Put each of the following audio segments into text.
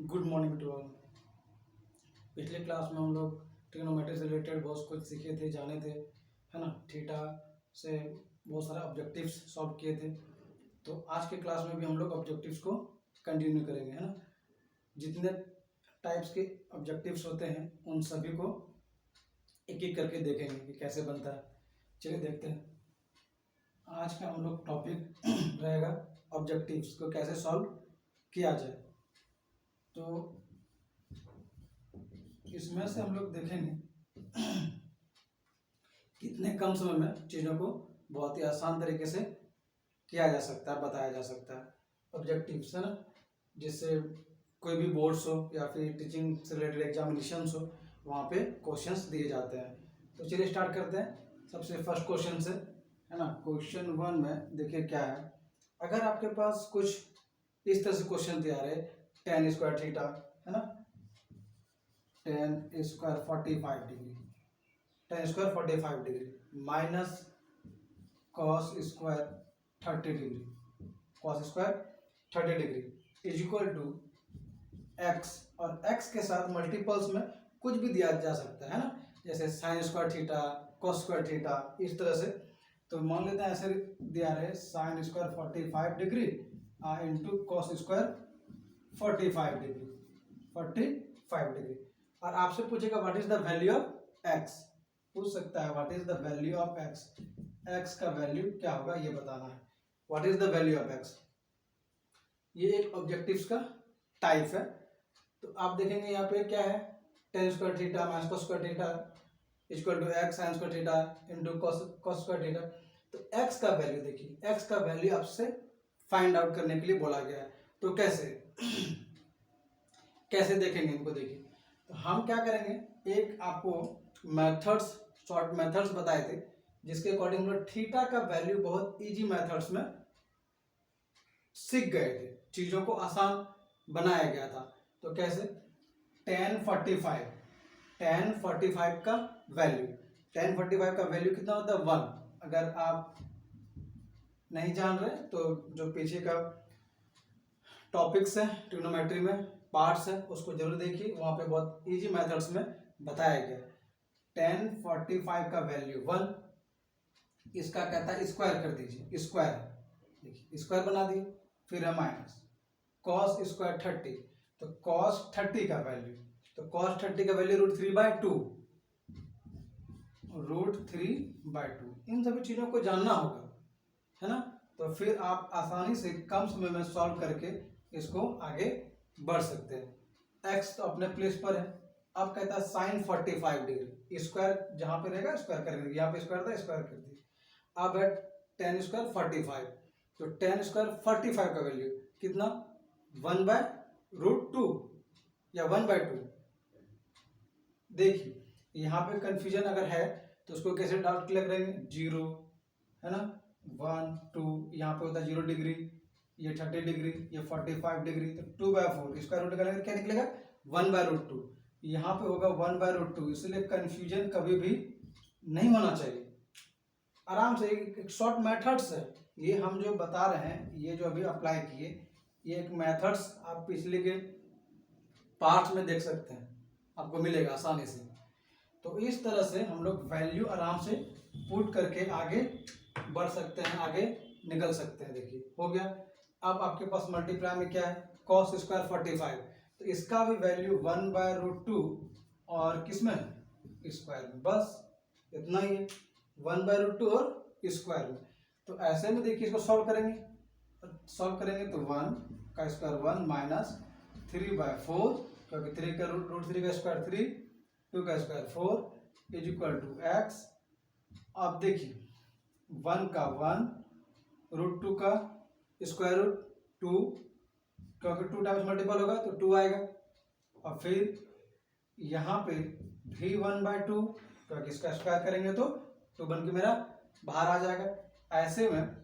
Good morning to all. पिछले class में हम लोग ट्रिग्नोमेट्री से रिलेटेड बहुत कुछ सीखे थे, जाने थे, है ना। थीटा से बहुत सारे ऑब्जेक्टिव्स सॉल्व किए थे। तो आज के क्लास में भी हम लोग ऑब्जेक्टिव्स को कंटिन्यू करेंगे, है ना। जितने टाइप्स के ऑब्जेक्टिव्स होते हैं उन सभी को एक एक करके देखेंगे कि कैसे बनता है। चलिए देखते हैं। आज का हम लोग टॉपिक रहेगा ऑब्जेक्टिव्स को कैसे सॉल्व किया जाए। तो इसमें से हम लोग देखेंगे कितने कम समय में चीज़ों को बहुत ही आसान तरीके से किया जा सकता है, बताया जा सकता है। ऑब्जेक्टिव्स है ना, जिससे कोई भी बोर्ड्स हो या फिर टीचिंग से रिलेटेड एग्जामिनेशंस हो, वहाँ पे क्वेश्चंस दिए जाते हैं। तो चलिए स्टार्ट करते हैं सबसे फर्स्ट क्वेश्चन से, है ना। क्वेश्चन 1 में देखिए क्या है। अगर आपके पास कुछ इस तरह से क्वेश्चन तैयार है, tan स्क्वायर थीटा, है ना, tan square 45 degree, tan square 45 degree minus cos square 30 degree, cos square 30 degree is equal to x, और एक्स के साथ मल्टीपल्स में कुछ भी दिया जा सकता है ना, जैसे sign square theta, cos square theta, इस तरह से। तो मान लेते हैं ऐसे दिया रहे sine square 45 degree into cos square 45 degree, 45 degree. और आपसे पूछेगा what is the value of x, पूछ सकता है what is the value of x, x का वैल्यू क्या होगा ये बताना है। What is the value of x, ये एक ऑब्जेक्टिव्स का टाइप है। तो आप देखेंगे यहाँ पे क्या है, tan square theta minus cos square theta equal to x sine square theta into cos square theta. तो एक्स का वैल्यू देखिए, एक्स का वैल्यू आपसे फाइंड आउट करने के लिए बोला गया है। तो कैसे कैसे देखेंगे इनको, देखिए। तो हम क्या करेंगे, एक आपको मेथड्स, शॉर्ट मेथड्स बताए थे, जिसके अकॉर्डिंग हम लोग थीटा का वैल्यू बहुत इजी मेथड्स में सीख गए थे, चीजों को आसान बनाया गया था। तो कैसे, tan 45 का वैल्यू, tan 45 का वैल्यू कितना होता है 1। अगर आप नहीं जान रहे तो जो पीछे का टॉपिक्स है ट्रिग्नोमेट्री में, पार्ट्स है, उसको जरूर देखिए, वहां पे बहुत इजी मेथड्स में बताया गया। tan 45 का वैल्यू 1, इसका कहता है स्क्वायर कर दीजिए, स्क्वायर, देखिए स्क्वायर बना दिए, फिर है माइनस कॉस स्क्वायर 30, तो कॉस 30 का वैल्यू, तो कॉस 30 का वैल्यू √3/2, √3/2। इन सभी चीजों को जानना होगा, है ना। तो फिर आप आसानी से कम समय में सॉल्व करके इसको आगे बढ़ सकते हैं। एक्स तो अपने प्लेस पर है। अब कहता है साइन 45 डिग्री, स्क्वायर जहां पे रहेगा स्क्वायर करेंगे, यहाँ पे स्क्वायर था स्क्वायर कर दिए। अब है tan स्क्वायर 45, तो tan स्क्वायर 45 का वैल्यू कितना 1/√2 या 1/2। देखिए यहाँ पे कंफ्यूजन अगर है तो उसको कैसे डाउट क्लियर करेंगे, 0, है ना, 1 2, यहाँ पे होता है 0 डिग्री, ये 30 डिग्री, ये 45 डिग्री, तो 2/4 स्क्वायर रूट निकालेंगे क्या निकलेगा 1/√2। यहाँ पे होगा 1/√2, इसलिए कंफ्यूजन कभी भी नहीं होना चाहिए। आराम से एक शॉर्ट मेथड्स है ये, हम जो बता रहे हैं, ये जो अभी अप्लाई किए, ये एक मेथड्स आप पिछले के पार्ट्स में देख सकते हैं, आपको मिलेगा आसानी से। तो इस तरह से हम लोग वैल्यू आराम से पुट करके आगे बढ़ सकते हैं, आगे निकल सकते हैं। देखिए हो गया। अब आपके पास मल्टीप्लाई में क्या है, कॉस स्क्वायर 45, तो इसका भी वैल्यू 1/√2 और किसमें स्क्वायर में, बस इतना ही है, 1/√2 और स्क्वायर में। तो ऐसे में देखिए इसको सॉल्व करेंगे तो 1 का स्क्वायर 1 माइनस 3/4, क्योंकि 3 का √3 का स्क्वायर 3, 2 का square 4 is equal to x. अब देखिए 1 का 1, √2 का स्क्वायर रूट 2, क्योंकि 2 टाइम्स मल्टीपल होगा तो 2 आएगा। और फिर यहाँ पे भी 1/2, क्योंकि इसका स्क्वायर करेंगे तो 2 बन के मेरा बाहर आ जाएगा। ऐसे में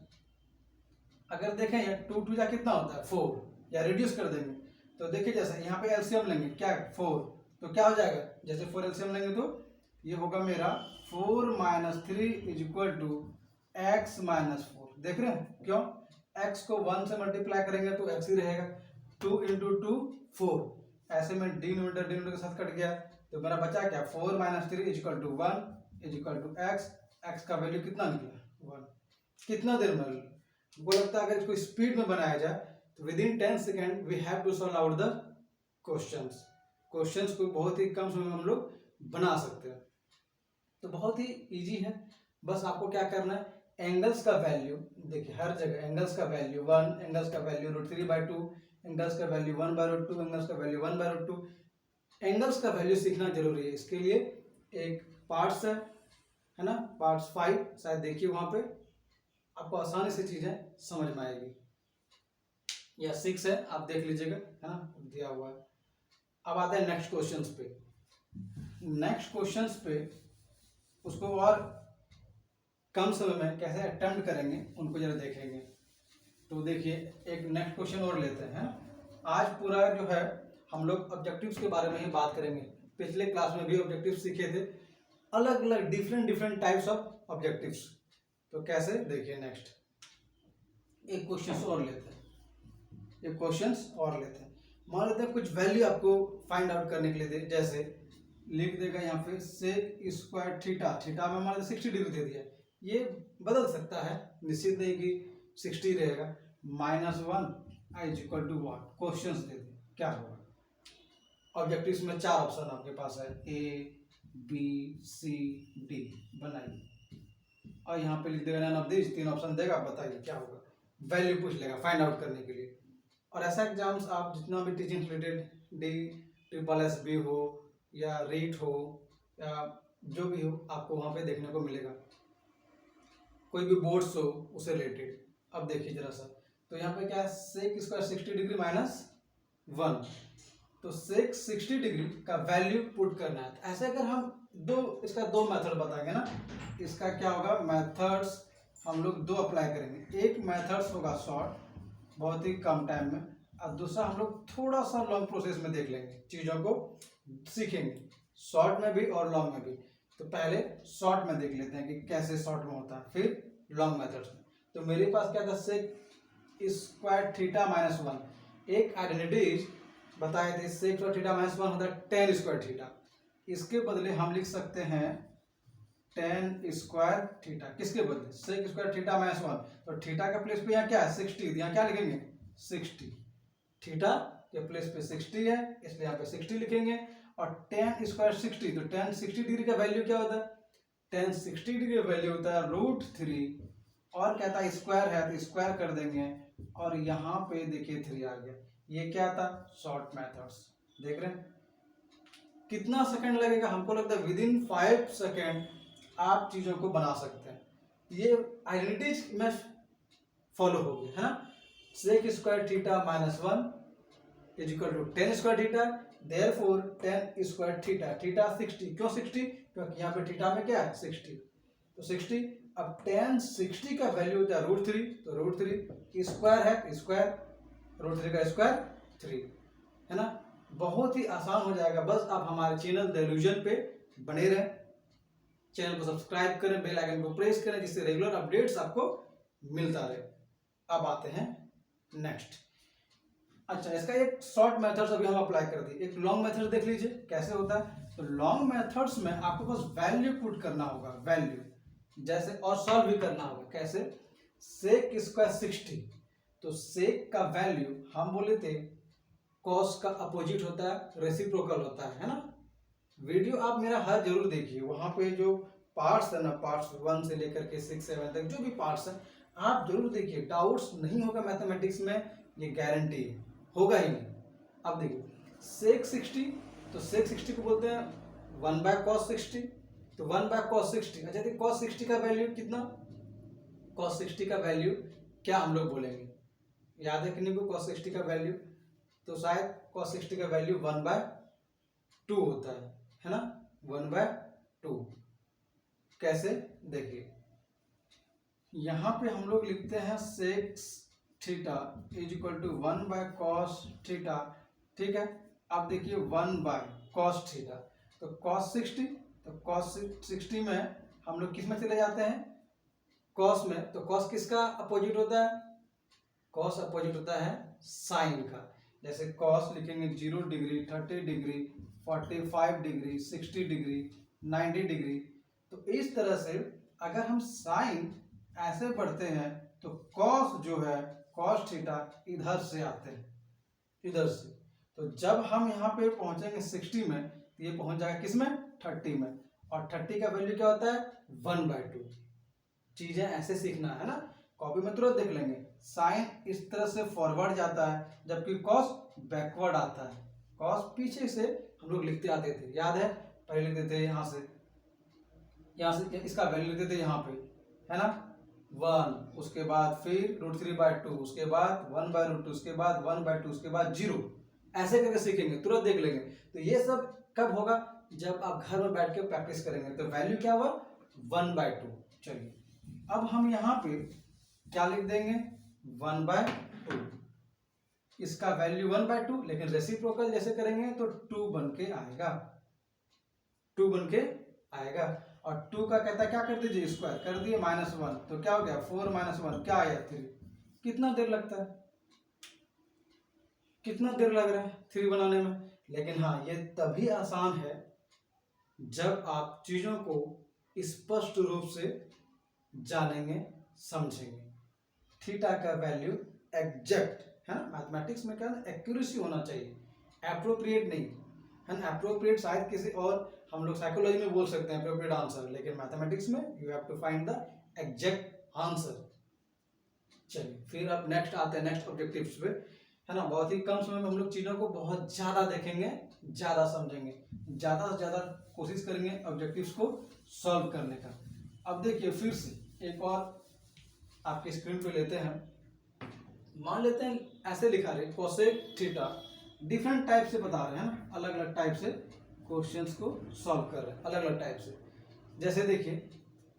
अगर देखें ये 2 2 जा कितना होता है 4, या रिड्यूस कर देंगे तो देखिए जैसे यहाँ पे एलसीएम लेंगे क्या 4, तो क्या हो जाएगा, जैसे 4 एलसीएम लेंगे तो ये होगा मेरा 4 - 3 इज इक्वल टू x - 4। देख रहे हैं क्यों, x को 1 से मल्टीप्लाई करेंगे तो x ही रहेगा, 2 × 2 4, ऐसे में डिनोमिनेटर के साथ कट गया, तो मेरा बचा क्या 4 - 3 = 1 = x। x का वैल्यू कितना निकला 1। कितना देर में? हमको लगता है अगर इसको स्पीड में बनाया जाए तो within 10 second we have to solve out the questions को बहुत ही कम समय में हम लोग बना सकते हैं। तो बहुत ही इजी है, बस आपको क्या करना है, एंगल्स का वैल्यू देखिए हर जगह एंगल्स का वैल्यू 1, एंगल्स का वैल्यू √3/2, एंगल्स का वैल्यू 1/√2, एंगल्स का वैल्यू 1/√2। एंगल्स का वैल्यू सीखना जरूरी है। इसके लिए एक पार्ट्स है ना, पार्ट्स 5 शायद देखिए, वहां पे आपको आसानी से चीजें समझ में आएगी, या 6 है आप देख लीजिएगा, है ना, दिया हुआ है। अब आते हैं नेक्स्ट क्वेश्चंस पे। नेक्स्ट क्वेश्चंस पे उसको और कम समय में कैसे अटेम्प्ट करेंगे उनको जरा देखेंगे। तो देखिए एक नेक्स्ट क्वेश्चन और लेते हैं। आज पूरा जो है हम लोग ऑब्जेक्टिव्स के बारे में ही बात करेंगे। पिछले क्लास में भी ऑब्जेक्टिव्स सीखे थे, अलग अलग डिफरेंट टाइप्स ऑफ ऑब्जेक्टिव्स। तो कैसे देखिए नेक्स्ट एक क्वेश्चन और लेते हैं। मान लेते हैं कुछ वैल्यू आपको फाइंड आउट करने के लिए दे, जैसे लिख देगा यहाँ पे sec² थीटा में मान लेते 60 डिग्री दे दिया। ये बदल सकता है, निश्चित नहीं कि 60 रहेगा। -1 i = 1 क्वेश्चंस दे दे, क्या होगा? ऑब्जेक्टिव्स में 4 ऑप्शन आपके पास है, A B C D बनाइए, और यहाँ पे लिख देगा नन ऑफ दिस, 3 ऑप्शन देगा, बताइए क्या होगा। वैल्यू पूछ लेगा फाइंड आउट करने के लिए। और ऐसा एग्जाम्स आप जितना भी टीचिंग रिलेटेड DSSB हो या रीट हो या जो भी हो, आपको वहाँ पे देखने को मिलेगा। कोई भी बोर्ड्स हो उससे रिलेटेड। अब देखिए जरा सा, तो यहाँ पे क्या है, sec² 60 डिग्री -1, तो sec 60 डिग्री का वैल्यू पुट करना है। तो ऐसे अगर हम इसका दो मेथड बताएंगे ना, इसका क्या होगा, मेथड्स हम लोग 2 अप्लाई करेंगे। एक मेथड्स होगा शॉर्ट, बहुत ही कम टाइम में, और दूसरा हम लोग थोड़ा सा लॉन्ग प्रोसेस में देख लेंगे, चीज़ों को सीखेंगे, शॉर्ट में भी और लॉन्ग में भी। तो पहले शॉर्ट में देख लेते हैं कि कैसे शॉर्ट में होता है, फिर लॉन्ग मेथड्स में। तो मेरे पास क्या था, sec² θ-1, एक आइडेंटिटी बताए थे, sec² θ-1 होता है tan²θ। इसके बदले हम लिख सकते हैं tan²θ, किसके बदले, sec² θ-1, तो थीटा के प्लेस पे यहाँ क्या है 60, यहाँ क्या लिखेंगे 60, थीटा के प्लेस पे 60 है इसलिए यहाँ पे 60 लिखेंगे। और tan² 60, तो tan 60 डिग्री का वैल्यू क्या होता है, tan 60 डिग्री का वैल्यू होता है √3, और कहता है स्क्वायर है तो स्क्वायर कर देंगे, और यहाँ पे देखिए 3 आ गया। ये क्या था, शॉर्ट मेथड्स। देख रहे हैं कितना सेकंड लगेगा, हमको लगता है विदिन 5 सेकंड आप चीजों को बना सकते हैं। ये आइडेंटिटीज में फॉलो हो गया है ना, sec² θ-1 = tan²θ, therefore tan² θ 60, क्यों 60, क्योंकि यहाँ पे थीटा में क्या है 60, तो 60। अब tan 60 का वैल्यू होता है √3, तो √3 स्क्वायर है स्क्वायर, √3 का स्क्वायर 3, है ना। बहुत ही आसान हो जाएगा, बस आप हमारे चैनल द इल्यूजन पे बने रहें, चैनल को सब्सक्राइब करें, बेल आइकन को प्रेस करें, जिससे रेगुलर अपडेट्स आपको मिलता रहे। अब आते हैं नेक्स्ट। अच्छा, इसका एक शॉर्ट मेथड्स अभी हम अप्लाई कर दिए, एक लॉन्ग मेथड देख लीजिए कैसे होता है। तो लॉन्ग मेथड्स में आपको बस वैल्यू पुट करना होगा, वैल्यू जैसे, और सॉल्व भी करना होगा। कैसे, sec² 60, तो sec का वैल्यू हम बोले थे cos का अपोजिट होता है, रेसिप्रोकल होता है ना। वीडियो आप मेरा हर जरूर देखिए, वहां पे जो पार्ट्स है ना, पार्ट्स 1 से लेकर के 6 7 तक जो भी पार्ट्स है आप जरूर देखिए, डाउट्स नहीं होगा मैथमेटिक्स में, ये गारंटी है, होगा ही नहीं। अब देखिए sec 60, तो sec 60 को बोलते हैं 1/cos 60, तो 1/cos 60। अच्छा, तो cos 60 का वैल्यू कितना, cos 60 का वैल्यू क्या हम लोग बोलेंगे, याद है कि नहीं को cos 60 का वैल्यू, तो शायद cos 60 का वैल्यू 1/2 होता है ना, 1/2। कैसे, देखिए यहां पे हम लोग लिखते हैं sec θ = 1/cos θ, ठीक है। अब देखिए 1/cos θ, तो cos 60, तो cos 60 में हम लोग किस में चले जाते हैं, cos में, तो cos किसका अपोजिट होता है, cos अपोजिट होता है साइन का, जैसे कॉस लिखेंगे 0 degree, 30 degree, 45 degree, 60 degree, 90 degree. तो इस तरह से अगर हम साइन ऐसे पढ़ते हैं तो कॉस जो है, कॉस थीटा इधर से आते हैं, इधर से। तो जब हम यहाँ पे पहुंचेंगे 60 में तो ये पहुंच जाएगा किसमें, 30 में। और 30 का वैल्यू क्या होता है, 1/2। चीजें ऐसे सीखना है ना, कॉपी में तुरंत देख लेंगे। साइन इस तरह से फॉरवर्ड जाता है जबकि कॉस बैकवर्ड आता है। कॉस पीछे से हम लोग लिखते आते थे, याद है, पहले लिखते थे यहाँ से इसका वैल्यू लिखते थे यहाँ पे, है ना, 1, उसके बाद फिर √3/2, उसके बाद 1/√2, उसके बाद 1/2, उसके बाद 0। ऐसे करके सीखेंगे, तुरंत देख लेंगे। तो ये सब कब होगा, जब आप घर में बैठ के प्रैक्टिस करेंगे। तो वैल्यू क्या हुआ, 1/2। चलिए अब हम यहाँ पे क्या लिख देंगे, 1/2। इसका वैल्यू 1/2, लेकिन रेसिप्रोकल जैसे करेंगे तो 2 बन के आएगा, 2 बन के आएगा। और 2 का कहता है क्या कर दीजिए, स्क्वायर कर दिए, -1, तो क्या हो गया, 4 - 1 क्या आया, 3। कितना देर लगता है, कितना देर लग रहा है 3 बनाने में। लेकिन हाँ, ये तभी आसान है जब आप चीजों को स्पष्ट रूप से जानेंगे, समझेंगे। थीटा का वैल्यू एग्जैक्ट है ना, मैथमेटिक्स में क्या एक्यूरेसी होना चाहिए, एप्रोप्रिएट नहीं है ना। एप्रोप्रिएट शायद किसी और, हम लोग साइकोलॉजी में बोल सकते हैं एप्रोप्रिएट आंसर, लेकिन मैथमेटिक्स में you have to find the exact answer. चलिए फिर अब नेक्स्ट आते हैं, नेक्स्ट ऑब्जेक्टिव्स पे, है ना। बहुत ही कम समय में हम लोग चीज़ों को बहुत ज़्यादा देखेंगे, ज़्यादा समझेंगे, ज़्यादा से ज़्यादा कोशिश करेंगे ऑब्जेक्टिव्स को सॉल्व करने का। अब देखिए फिर से एक और आपके स्क्रीन पे लेते हैं। मान लेते हैं ऐसे लिखा रहे, कोसेक थीटा, डिफरेंट टाइप से बता रहे हैं ना, अलग अलग टाइप से क्वेश्चंस को सॉल्व कर रहे हैं, अलग अलग टाइप से। जैसे देखिए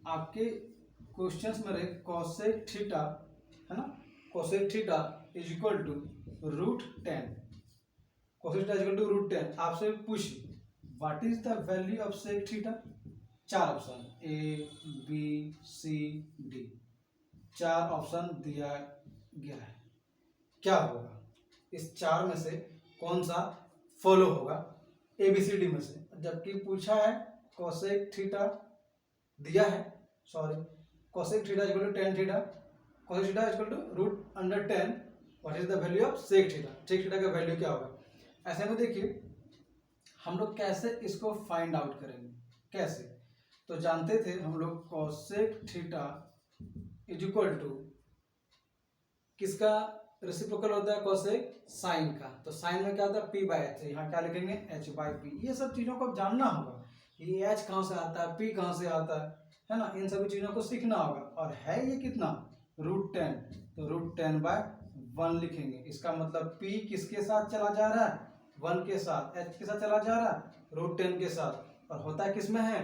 आपके क्वेश्चंस में रहे कोसेक थीटा, है ना, cosec theta is equal to √10, cosec theta is equal to √10। आपसे पूछिए what is the value of sec theta. 4 option A, B, C, D, 4 option दिया गया है। क्या होगा, इस 4 में से कौन सा फॉलो होगा, ABCD में से। जबकि पूछा है कोसेक थीटा दिया है, sorry, cosec theta equal to tan theta, cosec theta equal to √10, what is the value of sec theta, sec theta का वैल्यू क्या होगा। ऐसे में देखिए हम लोग कैसे इसको फाइंड आउट करेंगे, कैसे, तो जानते थे हम लोग cosec theta is equal to किसका रेसिप्रोकल होता है, कोसेक साइन का। तो साइन में क्या होता है, p/h, यहाँ क्या लिखेंगे, h/p। ये सब चीजों को जानना होगा, ये h कहाँ से आता है, p कहाँ से आता है ना, इन सभी चीजों को सीखना होगा। और है ये कितना, √10, तो √10/1 लिखेंगे। इसका मतलब p किसके साथ चला जा रहा है, 1 के साथ, h के साथ चला जा रहा है, √10 के साथ। और होता किस में है,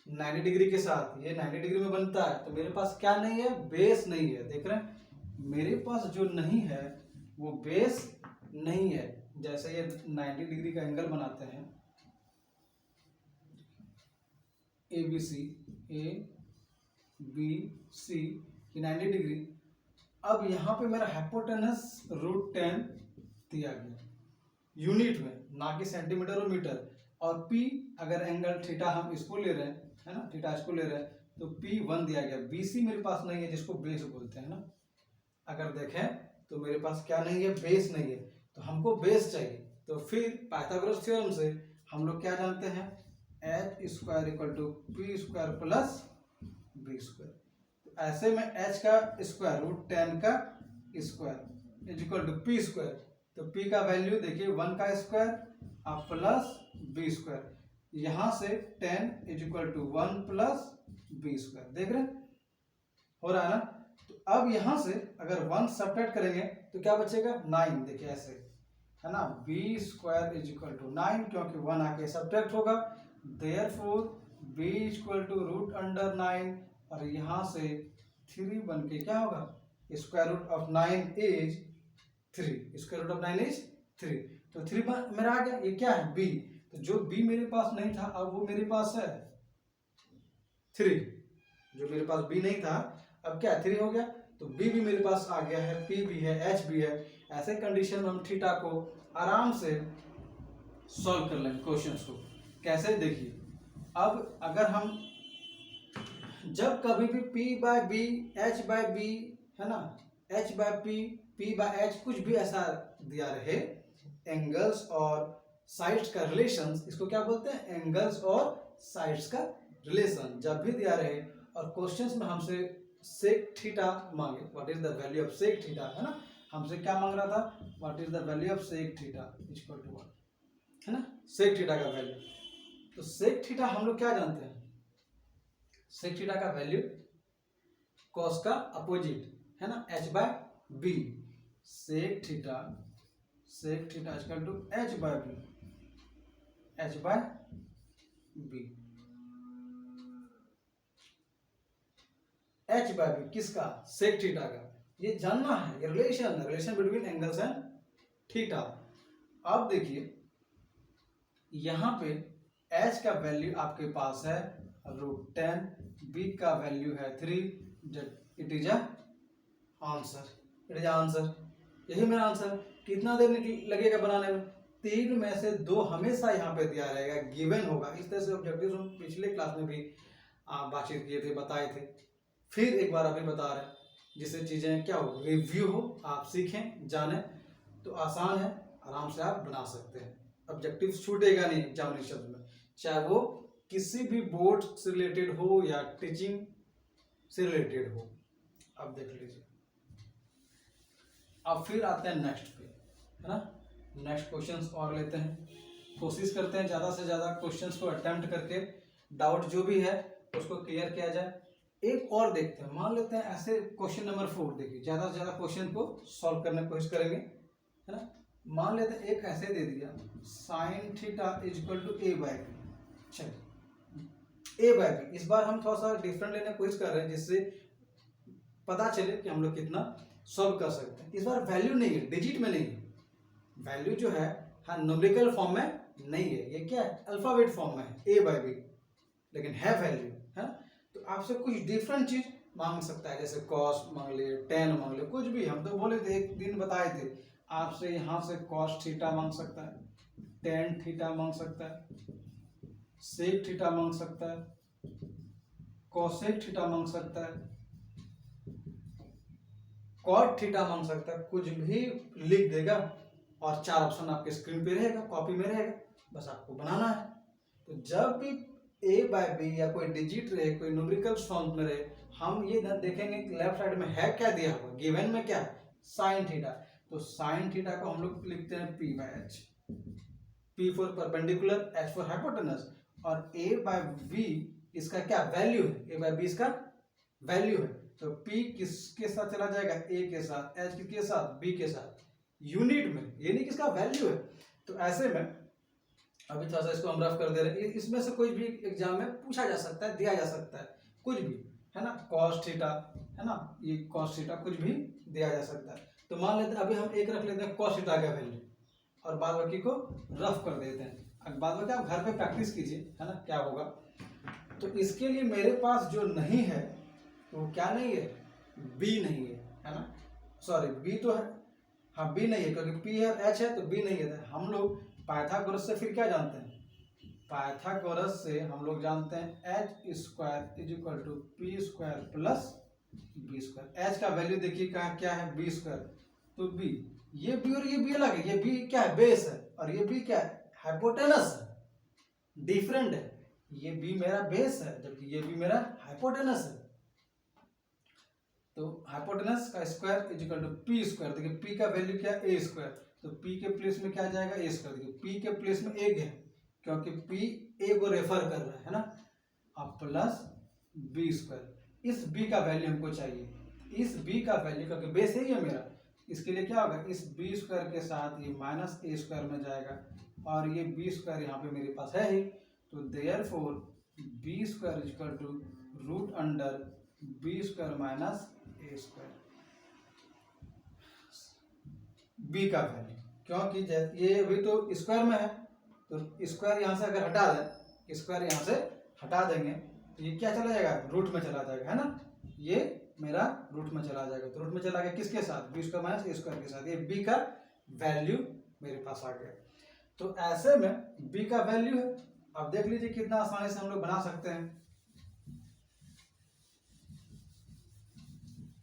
90 डिग्री के साथ। ये 90 डिग्री में बनता है। तो मेरे पास क्या नहीं है, बेस नहीं है, देख रहे हैं, मेरे पास जो नहीं है वो बेस नहीं है। जैसे ये 90 डिग्री का एंगल बनाते हैं, ABC, ABC, ये 90 डिग्री। अब यहाँ पे मेरा हाइपोटेनस √10 दिया गया यूनिट में, ना कि सेंटीमीटर और मीटर। और P अगर एंगल थीटा हम इसको ले रहे हैं, है ना, थीटा इसको ले रहे हैं, तो P1 दिया गया। BC मेरे पास नहीं है, जिसको बेस बोलते हैं ना। अगर देखें तो मेरे पास क्या नहीं है, बेस नहीं है, तो हमको बेस चाहिए। तो फिर पाइथागोरस थ्योरम से हम लोग क्या जानते हैं, h² = p² प्लस b²। तो ऐसे में h का स्क्वायर √10 का square is equal to p²। तो p का वैल्यू देखिए 1 का स्क्वायर आप प्लस b²। यहाँ से 10 is equal to 1 plus b²। देख रहे हैं हो रहा है ना। तो अब यहाँ से अगर 1 सब्ट्रैक्ट करेंगे तो क्या बचेगा, 9। देखिए ऐसे है ना, b² इज इक्वल टू 9, क्योंकि 1 आके सब्ट्रैक्ट होगा। देयरफॉर b = √9, और यहाँ से 3 बन के क्या होगा, √9 इज 3, √9 इज 3। तो 3 मेरा आ गया, ये क्या है, b। तो जो b मेरे पास नहीं था अब वो मेरे पास है 3, जो मेरे पास b नहीं था अब क्या 3 हो गया। तो b भी मेरे पास आ गया है, p भी है, h भी है। ऐसे कंडीशन में हम थीटा को आराम से सॉल्व कर लेंगे क्वेश्चंस को। कैसे, देखिए अब अगर हम जब कभी भी P by b, H by b, है ना, H by P, P by H कुछ भी ऐसा दिया रहे, एंगल्स और साइड्स का रिलेशन, इसको क्या बोलते हैं, एंगल्स और साइड्स का रिलेशन जब भी दिया रहे और क्वेश्चंस में हमसे सेक थीटा मांगे, what is the value of sec theta, है ना, हमसे क्या मांग रहा था, what is the value of sec theta equal to 1, है ना, सेक थीटा का वैल्यू। तो सेक थीटा हम लोग क्या जानते हैं, सेक थीटा का वैल्यू कॉस का अपोजिट, है ना, h by b, sec theta equal to h by b, h by b, h by b किसका, सेक थीटा का, ये जानना है, ये relation between angles and theta. अब देखिए यहां पे h का वैल्यू आपके पास है √10, b का वैल्यू है 3, इट इज आंसर, यही मेरा आंसर। कितना देर लगेगा बनाने में, 3 में से 2 हमेशा यहाँ पे दिया रहेगा, गिवन होगा। इस तरह से ऑब्जेक्टिव्स हम पिछले क्लास में भी बातचीत किए थे, बताए थे, फिर एक बार अभी बता रहे हैं, जिससे चीजें क्या हो, रिव्यू हो, आप सीखें जाने, तो आसान है, आराम से आप बना सकते हैं। ऑब्जेक्टिव छूटेगा नहीं एग्जामिनेशन में, चाहे वो किसी भी बोर्ड से रिलेटेड हो या टीचिंग से रिलेटेड हो। अब देख लीजिए, अब फिर आते हैं नेक्स्ट पे, है ना, नेक्स्ट क्वेश्चंस और लेते हैं, कोशिश करते हैं ज़्यादा से ज़्यादा क्वेश्चंस को अटेम्प्ट करके डाउट जो भी है उसको क्लियर किया जाए। एक और देखते हैं, मान लेते हैं ऐसे क्वेश्चन नंबर 4, देखिए ज़्यादा से ज़्यादा क्वेश्चन को सॉल्व करने की कोशिश करेंगे, है ना। मान लेते हैं एक ऐसे दे दिया, sine theta equal to a by b, चलिए a बाय बी, इस बार हम थोड़ा सा डिफरेंट लेने की कोशिश कर रहे हैं, जिससे पता चले कि हम लोग कितना सॉल्व कर सकते हैं। इस बार वैल्यू नहीं है, डिजिट में नहीं है, वैल्यू जो है हाँ न्यूमेरिकल फॉर्म में नहीं है, ये क्या है, अल्फाबेट फॉर्म में है, a बाय बी, लेकिन है वैल्यू, है। तो आपसे कुछ डिफरेंट चीज मांग सकता है, जैसे कॉस मांग ले, टेन मांग ले, कुछ भी। हम तो बोले थे, एक दिन बताए थे, आपसे यहाँ से कॉस थीटा मांग सकता है, टेन थीटा मांग सकता है, सेक थीटा मांग सकता है, कॉसेक थीटा मांग सकता है, कॉट थीटा मांग सकता है, कुछ भी लिख देगा और 4 ऑप्शन आपके स्क्रीन पे रहेगा, कॉपी में रहेगा, बस आपको बनाना है। तो जब भी a बाय बी या कोई डिजिट रहे, कोई न्यूमेरिकल फॉर्म में रहे, हम ये देखेंगे कि लेफ्ट साइड में है क्या दिया हुआ, गिवन में क्या है, साइन थीटा। तो साइन थीटा को हम लोग लिखते हैं p by h, p for perpendicular, h for hypotenuse, और a बाय b इसका क्या वैल्यू है, a बाय b इसका वैल्यू है। तो p किसके साथ चला जाएगा, a के साथ, h किसके साथ, b के साथ, यूनिट में, ये नहीं किसका वैल्यू है। तो ऐसे में अभी थोड़ा सा इसको हम रफ कर दे रहे हैं, इसमें से कोई भी एग्जाम में पूछा जा सकता है, दिया जा सकता है, कुछ भी, है ना, कॉस थीटा, है ना, ये कॉस थीटा कुछ भी दिया जा सकता है। तो मान लेते हैं अभी हम एक रख लेते हैं कॉस थीटा का वैल्यू, और बाद बाकी को रफ कर देते हैं। अब बाद बाकी आप घर पे प्रैक्टिस कीजिए, है ना, क्या होगा। तो इसके लिए मेरे पास जो नहीं है तो क्या नहीं है, बी नहीं है ना, सॉरी बी तो है, हाँ बी नहीं है, क्योंकि पी है, एच है, तो बी नहीं है। हम लोग पाइथागोरस से फिर क्या जानते हैं, पाइथागोरस से हम लोग जानते हैं h square is equal to p square plus b square. H का वैल्यू देखिए कहाँ क्या है, बी स्क्वायर, तो बी, ये बी और ये बी अलग है, ये बी क्या है, बेस है, और ये बी क्या है, हाइपोटेनस है, डिफरेंट है। ये बी मेरा बेस है जबकि ये बी मेरा हाइपोटेनस है। तो हाइपोटेनस का square is equal to p square, देखिए पी का वैल्यू क्या है, ए स्क्वायर, तो p के प्लेस में क्या जाएगा, ए स्क्वायर, देखिए p के प्लेस में एक है क्योंकि p a को रेफर कर रहा है ना, अब प्लस बी स्क्वायर, इस b का वैल्यू हमको चाहिए, इस b का वैल्यू क्योंकि बेस है मेरा, इसके लिए क्या होगा, इस बी स्क्वायर के साथ ये माइनस ए स्क्वायर में जाएगा, और ये बी स्क्वायर यहाँ पे मेरे पास है ही, तो therefore b square is equal to root under b square minus a square, b का वैल्यू, क्योंकि ये अभी तो स्क्वायर में है, तो स्क्वायर यहाँ से अगर हटा दें, स्क्वायर यहाँ से हटा देंगे तो ये क्या चला जाएगा, रूट में चला जाएगा, है ना, ये मेरा रूट में चला जाएगा। तो रूट में चला गया किसके साथ, B square minus a square के साथ। ये बी का वैल्यू मेरे पास आ गया। तो ऐसे में बी का वैल्यू है। अब देख लीजिए कितना आसानी से हम लोग बना सकते हैं।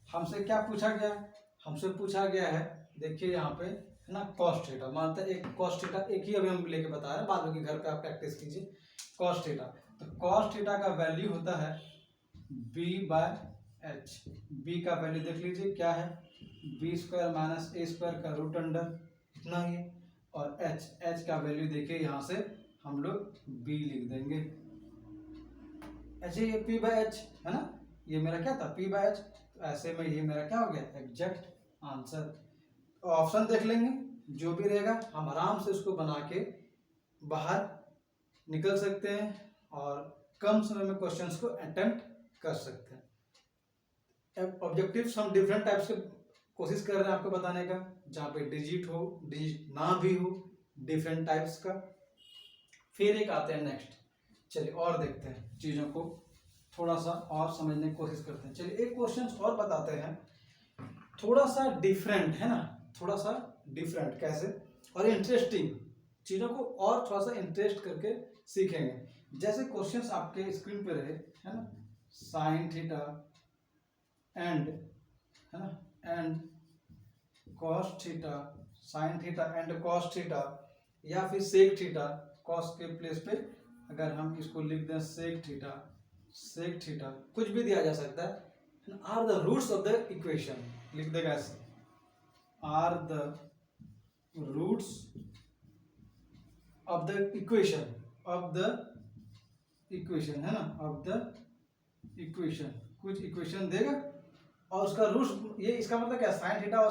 हमसे क्या पूछा गया, हमसे पूछा गया है, देखिए यहाँ पे है ना, कॉस थीटा। मानते हैं एक कॉस थीटा, एक ही अभी हम लेके बता रहे हैं, बाद में घर पे आप प्रैक्टिस कीजिए। कॉस थीटा, तो कॉस थीटा का वैल्यू होता है बी बाय एच। बी का वैल्यू देख लीजिए क्या है, b square minus a square का रूट अंडर इतना ही। और एच का वैल्यू देखिए यहाँ से हम लोग बी लिख देंगे। ऐसे ये पी बाय एच है ना, ये मेरा क्या था पी बाय एच। तो ऐसे में ये मेरा क्या हो गया एग्जैक्ट आंसर। ऑप्शन देख लेंगे, जो भी रहेगा हम आराम से उसको बना के बाहर निकल सकते हैं और कम समय में क्वेश्चंस को अटेम्प्ट कर सकते हैं। ऑब्जेक्टिव्स हम डिफरेंट टाइप्स के कोशिश कर रहे हैं आपको बताने का, जहाँ पे डिजिट हो, डिजिट ना भी हो, डिफरेंट टाइप्स का। फिर एक आते हैं नेक्स्ट, चलिए और देखते हैं चीज़ों को थोड़ा सा और समझने की कोशिश करते हैं। चलिए एक क्वेश्चन और बताते हैं, थोड़ा सा डिफरेंट है ना, थोड़ा सा डिफरेंट कैसे और इंटरेस्टिंग, चीज़ों को और थोड़ा सा इंटरेस्ट करके सीखेंगे। जैसे क्वेश्चंस आपके स्क्रीन पे रहे है ना, साइन थीटा एंड है ना and cos theta, sign theta and cos theta, या फिर सेक थीटा, कॉस के प्लेस पे अगर हम इसको लिख दें सेक थीटा, सेक थीटा कुछ भी दिया जा सकता है। Are the roots of the equation, लिख देगा ऐसे, are the roots of the equation, of the equation है ना, ऑफ द इक्वेशन, कुछ इक्वेशन देगा और उसका रूट्स, ये इसका मतलब क्या, साइन थीटा और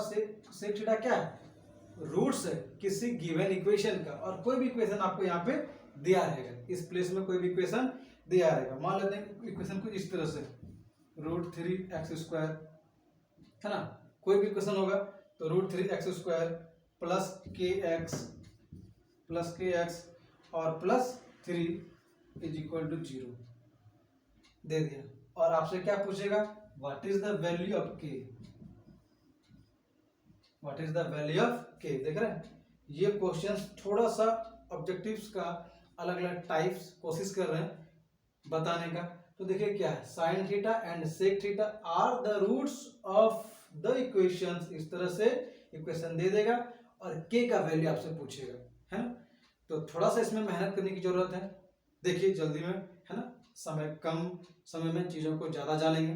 सेक थीटा क्या है, रूट्स है किसी गिवन इक्वेशन का। और कोई भी इक्वेशन आपको यहाँ पे दिया रहेगा, इस प्लेस में कोई भी इक्वेशन दिया रहेगा। मान लेते हैं इक्वेशन कुछ इस तरह से, रूट 3x² है ना, कोई भी इक्वेशन होगा तो रूट 3x² प्लस kx और प्लस 3 इज इक्वल टू 0 दे दिया। और आपसे क्या पूछेगा, what is the value of k, what is the value of k। देख रहे हैं, ये क्वेश्चंस थोड़ा सा ऑब्जेक्टिव्स का अलग अलग टाइप्स कोशिश कर रहे हैं बताने का। तो देखिए क्या है, sine theta and sec theta are the roots of the equations, इस तरह से इक्वेशन दे देगा और k का वैल्यू आपसे पूछेगा है ना। तो थोड़ा सा इसमें मेहनत करने की जरूरत है। देखिए जल्दी में है ना, समय कम समय में चीजों को ज्यादा जानेंगे।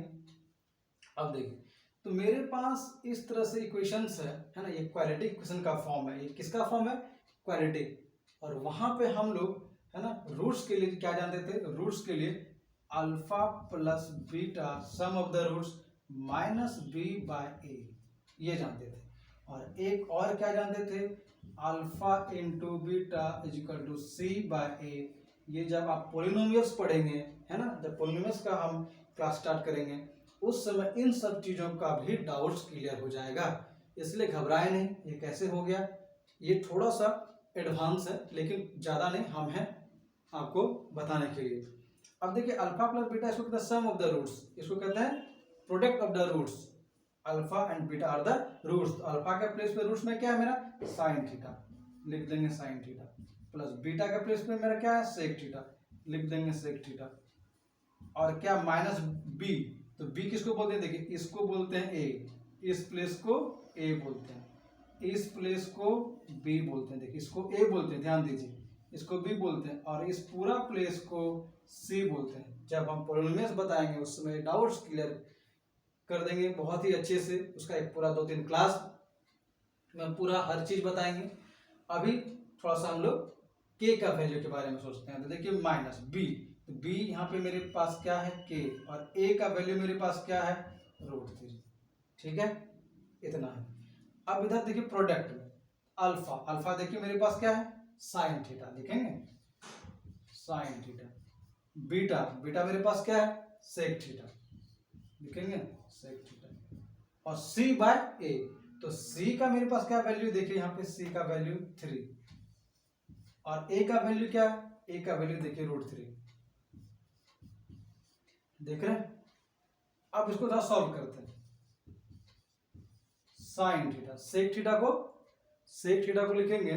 अब देखिए, तो मेरे पास इस तरह से इक्वेशंस है ना, ये क्वाड्रेटिक इक्वेशन का फॉर्म है। ये किसका फॉर्म है, क्वाड्रेटिक। और वहां पे हम लोग है ना रूट्स के लिए क्या जानते थे, रूट्स के लिए alpha plus beta sum of the roots minus B by A, ये जानते थे। और एक और क्या जानते थे, alpha into beta is equal to C by A. ये जब आप पोलिनोमियल्स पढ़ेंगे है ना, जब पोलिनोमियल्स का हम क्लास स्टार्ट करेंगे उस समय इन सब चीजों का भी डाउट्स क्लियर हो जाएगा, इसलिए घबराए नहीं। ये कैसे हो गया, ये थोड़ा सा एडवांस है लेकिन ज्यादा नहीं, हम हैं आपको बताने के लिए। अब देखिए अल्फा प्लस बीटा, इसको कहते हैं सम ऑफ द रूट्स, इसको कहते हैं product of the roots. Alpha and beta are the roots. Alpha के प्लेस पे रूट्स में क्या है मेरा साइन थीटा, लिख देंगे साइन थीटा, प्लस बीटा के प्लेस पे मेरा क्या है सेक थीटा, लिख देंगे सेक थीटा। और क्या माइनस बी, तो बी किसको बोलते हैं, देखिए इसको बोलते हैं ए, इस प्लेस को ए बोलते हैं, इस प्लेस को बी बोलते हैं। देखिए इसको ए बोलते हैं, ध्यान दीजिए, इसको बी बोलते हैं और इस पूरा प्लेस को सी बोलते हैं। जब हम पॉलिनोमियल्स बताएंगे उस समय डाउट्स क्लियर कर देंगे बहुत ही अच्छे से। उसका एक पूरा 2-3 क्लास में पूरा हर चीज बताएंगे। अभी थोड़ा सा हम लोग के का वैल्यू के बारे में सोचते हैं। तो देखिए माइनस बी, तो बी यहाँ पे मेरे पास क्या है के, और ए का वैल्यू मेरे पास क्या है रूट 3, ठीक है, इतना है। अब इधर देखिए प्रोडक्ट में अल्फा, अल्फा देखिए मेरे पास क्या है साइन थीटा, देखेंगे साइन थीटा, बीटा, बीटा मेरे पास क्या है सेक थीटा, लिखेंगे सेक थीटा, और सी बाय ए, तो सी का मेरे पास क्या वैल्यू, देखिए यहाँ पे सी का वैल्यू 3 और ए का वैल्यू क्या है, ए का वैल्यू देखिए रूट 3, देख रहे हैं। अब इसको थोड़ा सॉल्व करते हैं। साइन थीटा, सेक थीटा को लिखेंगे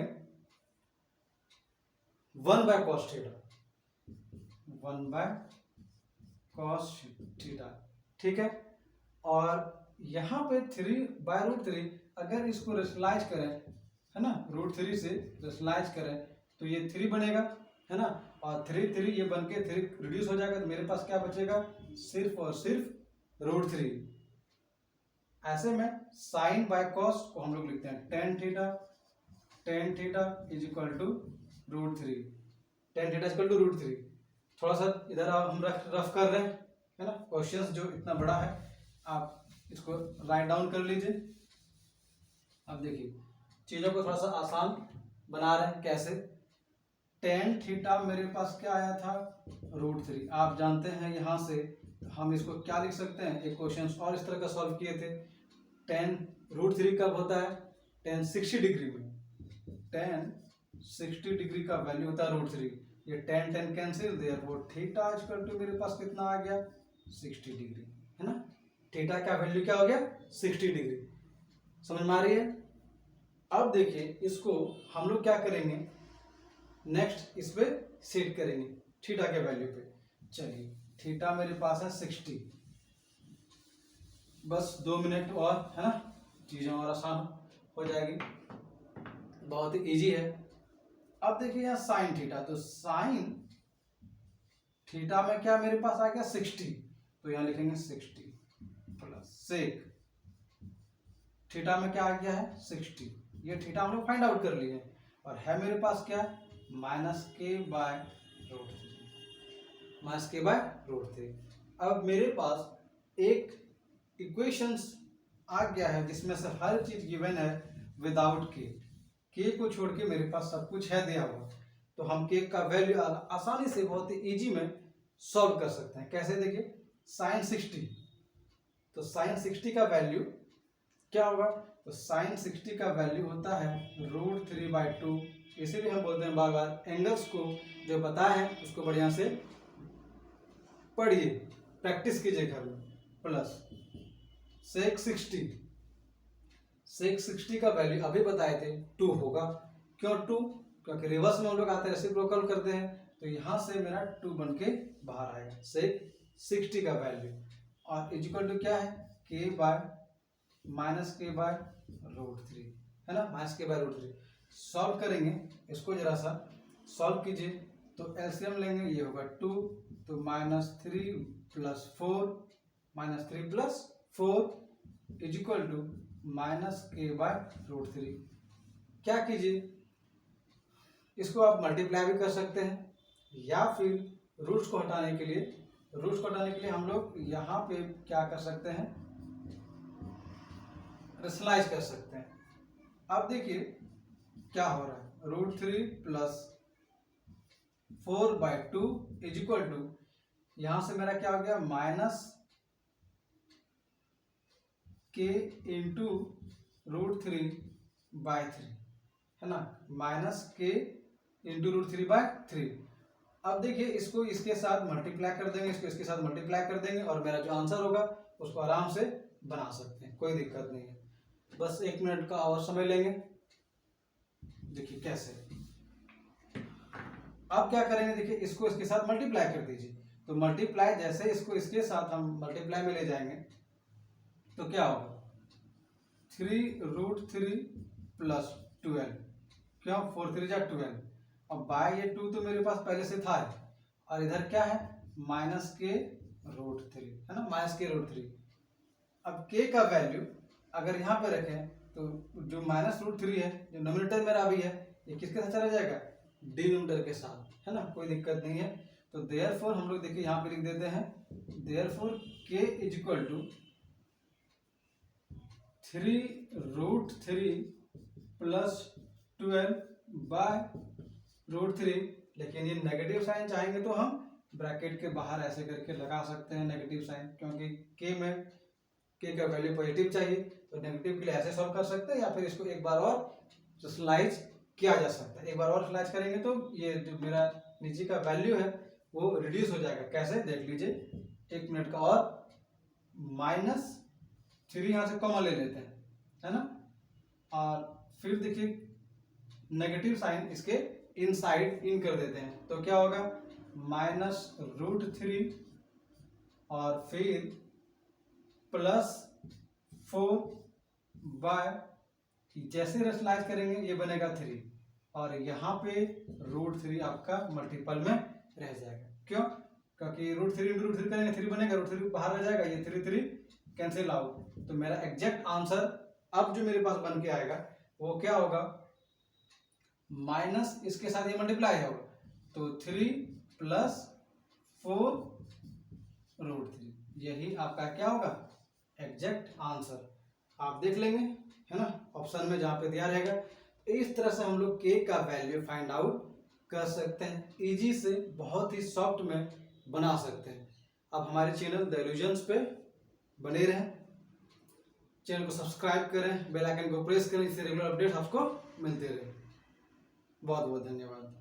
1/cos थीटा, 1/cos थीटा, ठीक है। और यहाँ पे 3/√3 अगर इसको रेशनलाइज करें, है ना, √3 से रेशनलाइज करें तो ये 3 बनेगा, है ना, और 3 ये बन के 3 रिड्यूस हो जाएगा, तो मेरे पास क्या बचेगा, सिर्फ और सिर्फ √3। ऐसे में साइन बाय कॉस को हम लोग लिखते हैं tan theta is equal to √3, tan theta is equal to √3। थोड़ा सा इधर हम रफ कर रहे हैं, है ना, क्वेश्चंस जो इतना बड़ा है आप इसको राइट डाउन कर लीजिए। अब देखिए चीजों को थोड़ा सा आसान बना रहे हैं, कैसे। tan थीटा मेरे पास क्या आया था, √3, आप जानते हैं यहाँ से हम इसको क्या लिख सकते हैं, एक क्वेश्चन और इस तरह का सॉल्व किए थे। tan √3 कब होता है, tan 60 डिग्री में, tan 60 डिग्री का वैल्यू होता है √3, ये tan cancel, therefore theta is equal to मेरे पास कितना आ गया, 60 डिग्री, है ना। थीटा का वैल्यू क्या हो गया, 60 डिग्री, समझ में आ रही है। अब देखिए इसको हम लोग क्या करेंगे, नेक्स्ट इस पे सेट करेंगे थीटा के वैल्यू पे। चलिए थीटा मेरे पास है 60, बस 2 मिनट और, है ना, चीजें और आसान हो जाएगी, बहुत ही इजी है। अब देखिए यहाँ साइन थीटा, तो साइन थीटा में क्या मेरे पास आ गया 60, तो यहाँ लिखेंगे 60 प्लस सेक थीटा में क्या आ गया है 60, ये थीटा हम लोग फाइंड आउट कर लिए, और है मेरे पास क्या -k/√3। अब मेरे पास एक इक्वेशंस आ गया है जिसमें से हर चीज गिवन है विदाउट के को छोड़ के मेरे पास सब कुछ है दिया हुआ, तो हम के का वैल्यू आसानी से बहुत ही इजी में सॉल्व कर सकते हैं। कैसे, देखिए साइन 60, तो साइन 60 का वैल्यू क्या होगा, तो साइन 60 का वैल्यू होता है √3/2, इसीलिए हम बोलते हैं बार बार एंगल्स को जो पता है उसको बढ़िया से पढ़िए, प्रैक्टिस कीजिए घर में, प्लस सेक 60 का वैल्यू अभी बताए थे 2 होगा, क्यों 2, क्योंकि रिवर्स में हम लोग आते हैं, रेसिप्रोकल करते हैं, तो यहां से मेरा 2 बन के बाहर आएगा, सेक 60 का वैल्यू, और इक्वल टू क्या है, -k/√3, है ना, -k/√3। सॉल्व करेंगे इसको, जरा सा सॉल्व कीजिए, तो एलसीएम लेंगे, ये होगा 2, तो -3 + 4 -3 + 4 इज इक्वल टू -k/√3। क्या कीजिए, इसको आप मल्टीप्लाई भी कर सकते हैं, या फिर रूट्स को हटाने के लिए हम लोग यहाँ पे क्या कर सकते हैं, रेशनलाइज कर सकते हैं। अब देखिए क्या हो रहा है, √3 + 4/2 इज इक्वल टू, यहां से मेरा क्या हो गया, -k × √3/3, है ना, -k × √3/3। अब देखिए इसको इसके साथ मल्टीप्लाई कर देंगे, इसको इसके साथ मल्टीप्लाई कर देंगे, और मेरा जो आंसर होगा उसको आराम से बना सकते हैं, कोई दिक्कत नहीं है। बस 1 मिनट का और समय लेंगे, देखिए कैसे। अब क्या करेंगे, देखिए इसको इसके साथ मल्टीप्लाई कर दीजिए, तो मल्टीप्लाई जैसे इसको इसके साथ हम मल्टीप्लाई में ले जाएंगे तो क्या होगा, 3√3 + 12, क्यों, 4 3 जा 12, अब बाय ये 2 तो मेरे पास पहले से था, और इधर क्या है -k√3, है ना, -k√3। अब k का वैल्यू अगर यहाँ पे रखें तो जो -√3 है, जो नोमिनेटर मेरा अभी है, ये किसके साथ चला जाएगा, डिनोमिनेटर के साथ, है ना, कोई दिक्कत नहीं है। तो देयरफॉर हम लोग देखिए यहाँ पे लिख देते हैं, therefore k is equal to 3√3 + 12/√3, लेकिन ये नेगेटिव साइन चाहेंगे तो हम ब्रैकेट के बाहर ऐसे करके लगा सकते हैं नेगेटिव साइन, क्योंकि k में k का वैल्यू पॉजिटिव चाहिए, तो नेगेटिव के लिए ऐसे सॉल्व कर सकते हैं, या फिर इसको एक बार और स्लाइज किया जा सकता है। एक बार और स्लाइज करेंगे तो ये जो मेरा नीचे का वैल्यू है वो रिड्यूस हो जाएगा। कैसे, देख लीजिए, 1 मिनट का और -3 यहाँ से कॉमन ले लेते हैं, है ना, और फिर देखिए नेगेटिव साइन इसके इनसाइड इन कर देते हैं, तो क्या होगा -√3 और फिर +4 जैसे रेशनलाइज करेंगे ये बनेगा 3 और यहाँ पे √3 आपका मल्टीपल में रह जाएगा। क्यों? क्योंकि √3 × √3 करेंगे 3 बनेगा, √3 बाहर रह जाएगा, ये 3 कैंसिल आउट। तो मेरा एग्जैक्ट आंसर अब जो मेरे पास बन के आएगा वो क्या होगा, माइनस इसके साथ ये मल्टीप्लाई होगा, तो 3 + 4 √3, यही आपका क्या होगा एग्जैक्ट आंसर। आप देख लेंगे, है ना, ऑप्शन में जहाँ पे दिया रहेगा। इस तरह से हम लोग के का वैल्यू फाइंड आउट कर सकते हैं, इजी से बहुत ही सॉफ्ट में बना सकते हैं। अब हमारे चैनल द इल्यूजन्स पे बने रहें, चैनल को सब्सक्राइब करें, बेल आइकन को प्रेस करें, इससे रेगुलर अपडेट आपको मिलते रहे। बहुत बहुत धन्यवाद।